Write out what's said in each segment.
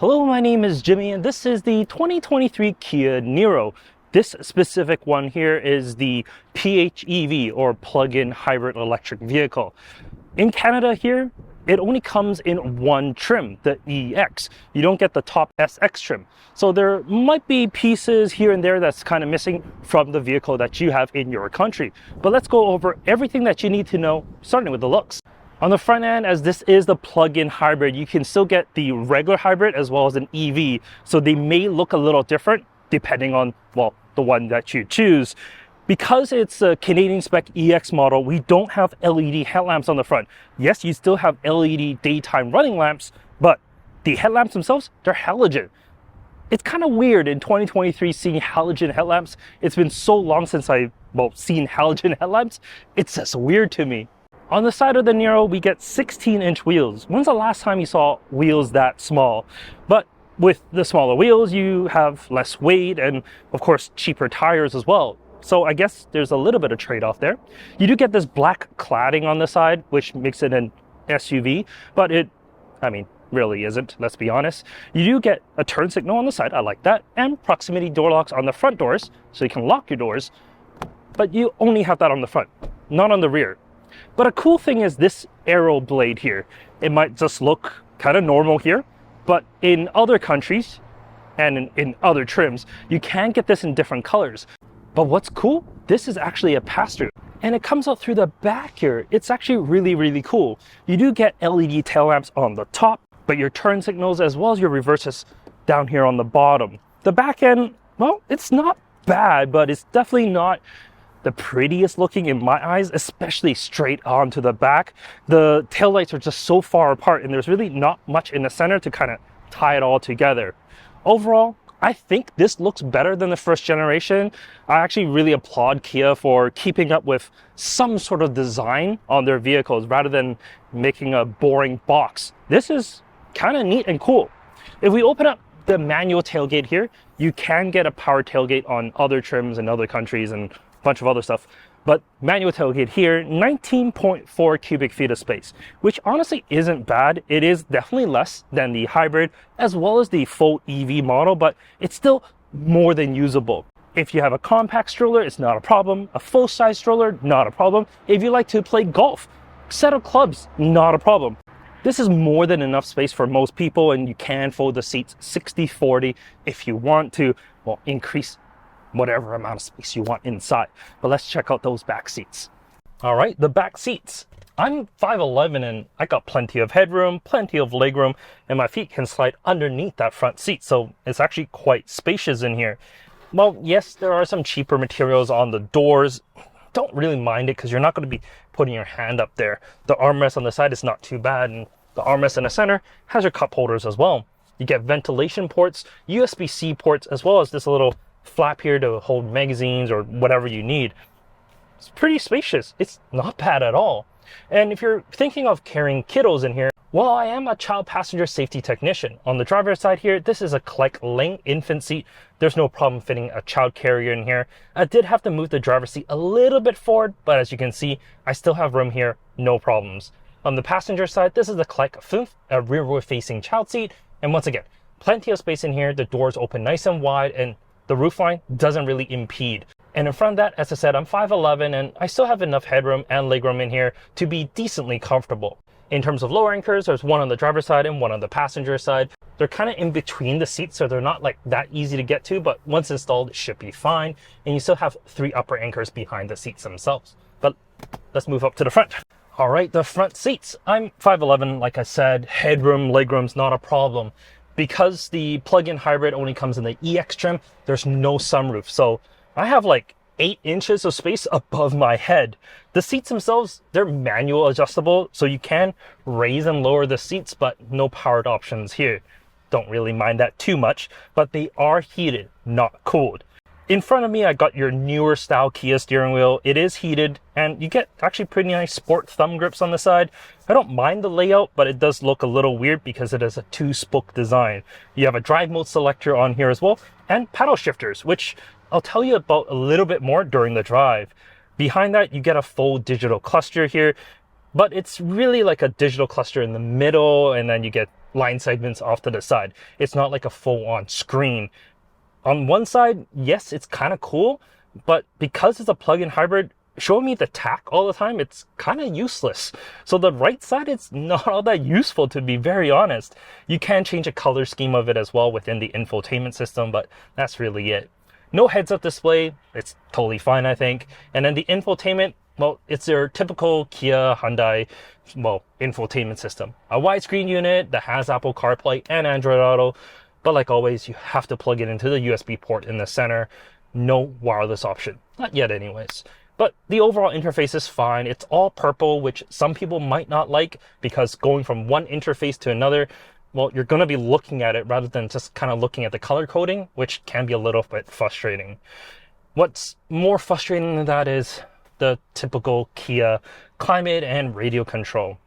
Hello, my name is Jimmy and this is the 2023 Kia Niro. This specific one here is the PHEV or plug-in hybrid electric vehicle. In Canada here, it only comes in one trim, the EX. You don't get the top SX trim. So there might be pieces here and there that's kind of missing from the vehicle that you have in your country. But let's go over everything that you need to know, starting with the looks. On the front end, as this is the plug-in hybrid, you can still get the regular hybrid as well as an EV. So they may look a little different depending on, well, the one that you choose. Because it's a Canadian spec EX model, we don't have LED headlamps on the front. Yes, you still have LED daytime running lamps, but the headlamps themselves, they're halogen. It's kind of weird in 2023 seeing halogen headlamps. It's been so long since I've seen halogen headlamps. It's just weird to me. On the side of the Niro, we get 16-inch wheels. When's the last time you saw wheels that small? But with the smaller wheels, you have less weight and, of course, cheaper tires as well. So I guess there's a little bit of trade-off there. You do get this black cladding on the side, which makes it an SUV, but it, really isn't, let's be honest. You do get a turn signal on the side, I like that, and proximity door locks on the front doors, so you can lock your doors, but you only have that on the front, not on the rear. But a cool thing is this arrow blade here. It might just look kind of normal here, but in other countries and in other trims, you can get this in different colors. But what's cool, this is actually a pass-through. And it comes out through the back here. It's actually really, really cool. You do get LED tail lamps on the top, but your turn signals as well as your reverses down here on the bottom. The back end, well, it's not bad, but it's definitely not the prettiest looking in my eyes, especially straight onto the back. The taillights are just so far apart and there's really not much in the center to kind of tie it all together. Overall, I think this looks better than the first generation. I actually really applaud Kia for keeping up with some sort of design on their vehicles rather than making a boring box. This is kind of neat and cool. If we open up the manual tailgate here, you can get a power tailgate on other trims in other countries and bunch of other stuff, but manual tailgate here, 19.4 cubic feet of space, which honestly isn't bad. It is definitely less than the hybrid as well as the full EV model, but it's still more than usable. If you have a compact stroller, it's not a problem. A full-size stroller, not a problem. If you like to play golf, set of clubs, not a problem. This is more than enough space for most people, and you can fold the seats 60-40 if you want to, increase whatever amount of space you want inside. But let's check out those back seats. All right, the back seats. I'm 5'11" and I got plenty of headroom, plenty of legroom, and my feet can slide underneath that front seat, so it's actually quite spacious in here. Well, yes, there are some cheaper materials on the doors. Don't really mind it because you're not going to be putting your hand up there. The armrest on the side is not too bad, and the armrest in the center has your cup holders as well. You get ventilation ports, USB-C ports, as well as this little flap here to hold magazines or whatever you need. It's pretty spacious. It's not bad at all. And if you're thinking of carrying kiddos in here, well, I am a child passenger safety technician. On the driver's side here, this is a collect lane infant seat. There's no problem fitting a child carrier in here. I did have to move the driver's seat a little bit forward, but as you can see, I still have room here, no problems. On the passenger side, this is the collect FUMF, a rearward facing child seat. And once again, plenty of space in here. The doors open nice and wide and the roofline doesn't really impede. And in front of that, as I said, I'm 5'11" and I still have enough headroom and legroom in here to be decently comfortable. In terms of lower anchors, there's one on the driver's side and one on the passenger side. They're kind of in between the seats, so they're not like that easy to get to, but once installed, it should be fine. And you still have 3 upper anchors behind the seats themselves. But let's move up to the front. All right, the front seats. I'm 5'11", like I said, headroom, legroom's not a problem. Because the plug-in hybrid only comes in the EX trim, there's no sunroof. So I have like 8 inches of space above my head. The seats themselves, they're manual adjustable, so you can raise and lower the seats, but no powered options here. Don't really mind that too much, but they are heated, not cooled. In front of me, I got your newer style Kia steering wheel. It is heated, and you get actually pretty nice sport thumb grips on the side. I don't mind the layout, but it does look a little weird because it is a 2-spoke design. You have a drive mode selector on here as well, and paddle shifters, which I'll tell you about a little bit more during the drive. Behind that, you get a full digital cluster here, but it's really like a digital cluster in the middle, and then you get line segments off to the side. It's not like a full-on screen. On one side, yes, it's kind of cool, but because it's a plug-in hybrid, showing me the tach all the time, it's kind of useless. So the right side, it's not all that useful, to be very honest. You can change the color scheme of it as well within the infotainment system, but that's really it. No heads-up display, it's totally fine, I think. And then the infotainment, well, it's your typical Kia, Hyundai, well, infotainment system. A widescreen unit that has Apple CarPlay and Android Auto, but like always, you have to plug it into the USB port in the center. No wireless option, not yet anyways. But the overall interface is fine. It's all purple, which some people might not like, because going from one interface to another, well, you're going to be looking at it rather than just kind of looking at the color coding, which can be a little bit frustrating. What's more frustrating than that is the typical Kia climate and radio control.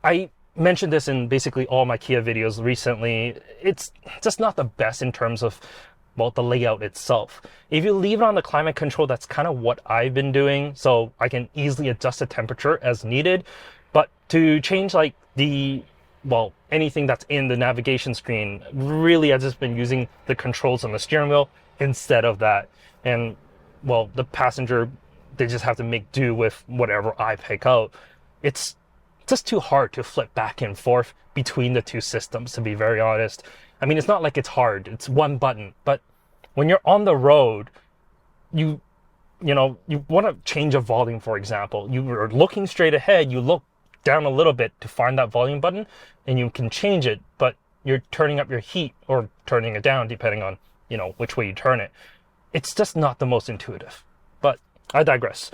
I mentioned this in basically all my Kia videos recently. It's just not the best in terms of, well, the layout itself. If you leave it on the climate control, that's kind of what I've been doing, so I can easily adjust the temperature as needed. But to change like the, well, anything that's in the navigation screen, really I've just been using the controls on the steering wheel instead of that. And well, the passenger, they just have to make do with whatever I pick out. It's just too hard to flip back and forth between the two systems, to be very honest. I mean, it's not like it's hard, it's one button, but when you're on the road, you want to change a volume, for example. You are looking straight ahead, you look down a little bit to find that volume button, and you can change it, but you're turning up your heat or turning it down, depending on, which way you turn it. It's just not the most intuitive, but I digress.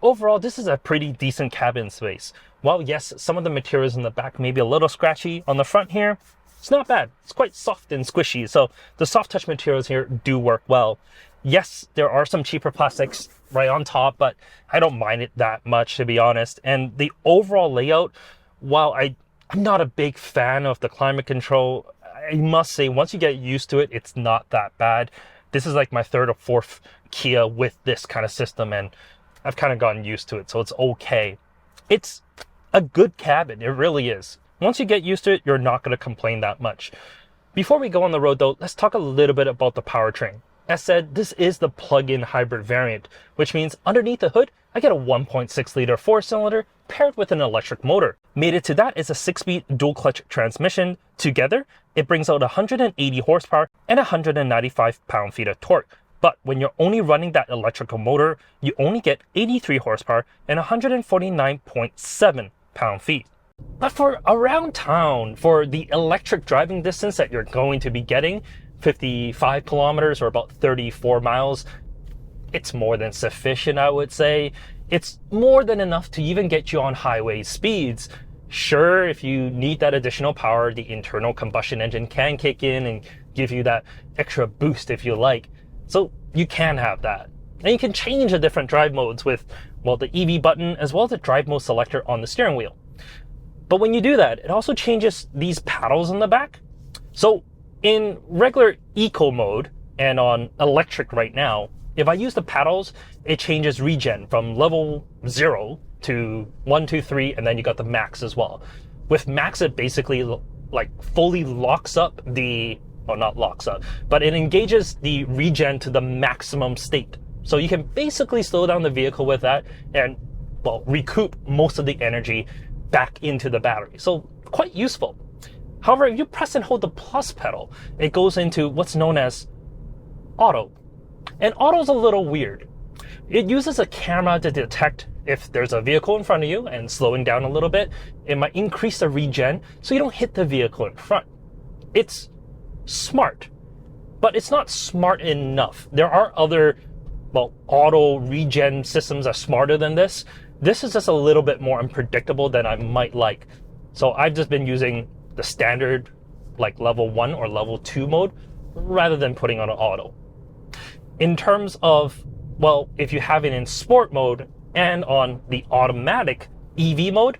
Overall, this is a pretty decent cabin space. While yes, some of the materials in the back may be a little scratchy, on the front here, it's not bad. It's quite soft and squishy, so the soft touch materials here do work well. Yes, there are some cheaper plastics right on top, but I don't mind it that much, to be honest. And the overall layout, while I'm not a big fan of the climate control, I must say, once you get used to it, it's not that bad. This is like my third or fourth Kia with this kind of system, and I've kind of gotten used to it, so it's okay. It's a good cabin, it really is. Once you get used to it, you're not going to complain that much. Before we go on the road though, let's talk a little bit about the powertrain. As said, this is the plug-in hybrid variant, which means underneath the hood, I get a 1.6 liter 4-cylinder paired with an electric motor. Mated to that is a 6-speed dual-clutch transmission. Together, it brings out 180 horsepower and 195 pound-feet of torque. But when you're only running that electrical motor, you only get 83 horsepower and 149.7 pound-feet. But for around town, for the electric driving distance that you're going to be getting, 55 kilometers or about 34 miles, it's more than sufficient, I would say. It's more than enough to even get you on highway speeds. Sure, if you need that additional power, the internal combustion engine can kick in and give you that extra boost if you like. So you can have that. And you can change the different drive modes with, well, the EV button as well as the drive mode selector on the steering wheel. But when you do that, it also changes these paddles in the back. So in regular eco mode and on electric right now, if I use the paddles, it changes regen from level 0 to 1, 2, 3, and then you got the max as well. With max, it basically like fully locks up the, well, not locks up, but it engages the regen to the maximum state. So you can basically slow down the vehicle with that and, well, recoup most of the energy back into the battery. So quite useful. However, if you press and hold the plus pedal, it goes into what's known as auto. And auto is a little weird. It uses a camera to detect if there's a vehicle in front of you, and slowing down a little bit, it might increase the regen so you don't hit the vehicle in front. It's smart, but it's not smart enough. There are other, well, auto regen systems that are smarter than this. This is just a little bit more unpredictable than I might like. So I've just been using the standard, like level 1 or level 2 mode, rather than putting on an auto. In terms of, well, if you have it in sport mode and on the automatic EV mode,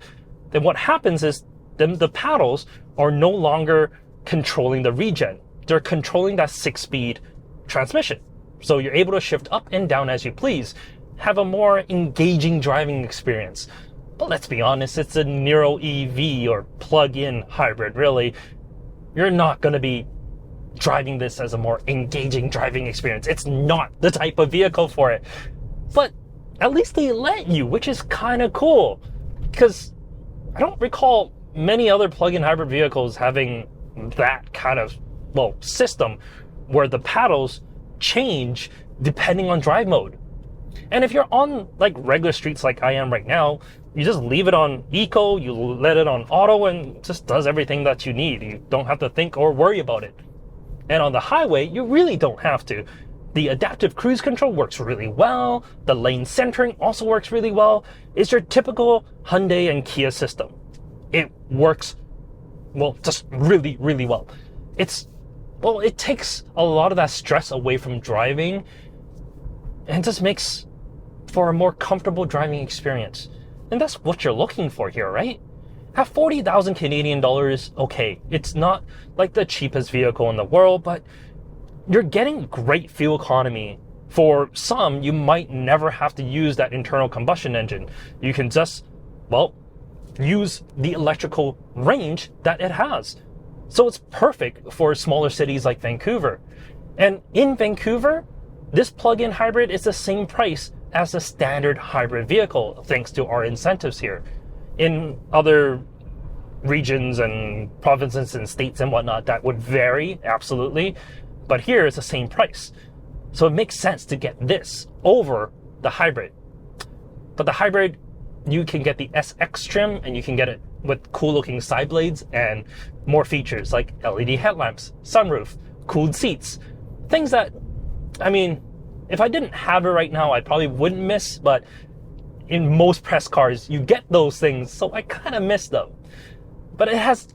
then what happens is the paddles are no longer controlling the regen. They're controlling that 6-speed transmission. So you're able to shift up and down as you please, have a more engaging driving experience. But let's be honest, it's a Niro EV or plug-in hybrid, really. you're not going to be driving this as a more engaging driving experience. It's not the type of vehicle for it. But at least they let you, which is kind of cool. Because I don't recall many other plug-in hybrid vehicles having that kind of, well, system where the paddles change depending on drive mode. And if you're on like regular streets like I am right now, you just leave it on eco, you let it on auto, and it just does everything that you need. You don't have to think or worry about it. And on the highway, you really don't have to. The adaptive cruise control works really well. The lane centering also works really well. It's your typical Hyundai and Kia system. It works, well, just really, really well. It takes a lot of that stress away from driving and just makes for a more comfortable driving experience. And that's what you're looking for here, right? At 40,000 Canadian dollars, okay, it's not like the cheapest vehicle in the world, but you're getting great fuel economy. For some, you might never have to use that internal combustion engine. You can just, well, use the electrical range that it has. So it's perfect for smaller cities like Vancouver. And in Vancouver, this plug-in hybrid is the same price as a standard hybrid vehicle, thanks to our incentives here. In other regions and provinces and states and whatnot, that would vary, absolutely. But here it's the same price. So it makes sense to get this over the hybrid. But the hybrid, you can get the SX trim, and you can get it with cool looking side blades and more features like LED headlamps, sunroof, cooled seats. Things that, I mean, if I didn't have it right now, I probably wouldn't miss, but in most press cars, you get those things, so I kind of miss them. But it has,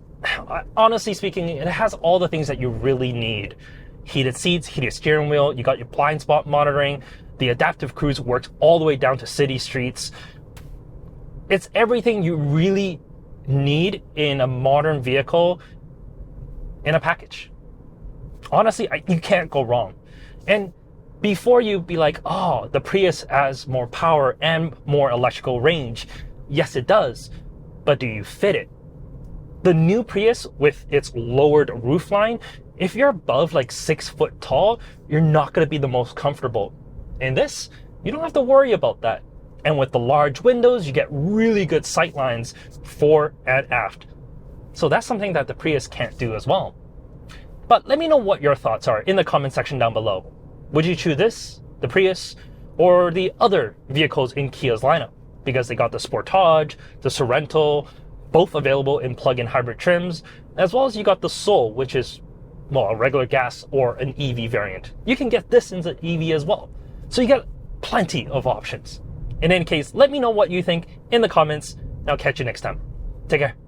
honestly speaking, it has all the things that you really need. Heated seats, heated steering wheel, you got your blind spot monitoring, the adaptive cruise works all the way down to city streets. It's everything you really need in a modern vehicle in a package. Honestly, you can't go wrong. And before you be like, oh, the Prius has more power and more electrical range. Yes, it does. But do you fit it? The new Prius with its lowered roofline, if you're above like 6 foot tall, you're not going to be the most comfortable. In this, you don't have to worry about that. And with the large windows, you get really good sight lines fore and aft. So that's something that the Prius can't do as well. But let me know what your thoughts are in the comment section down below. Would you choose this, the Prius, or the other vehicles in Kia's lineup? Because they got the Sportage, the Sorento, both available in plug-in hybrid trims, as well as you got the Soul, which is, well, a regular gas or an EV variant. You can get this in the EV as well. So you got plenty of options. In any case, let me know what you think in the comments. I'll catch you next time. Take care.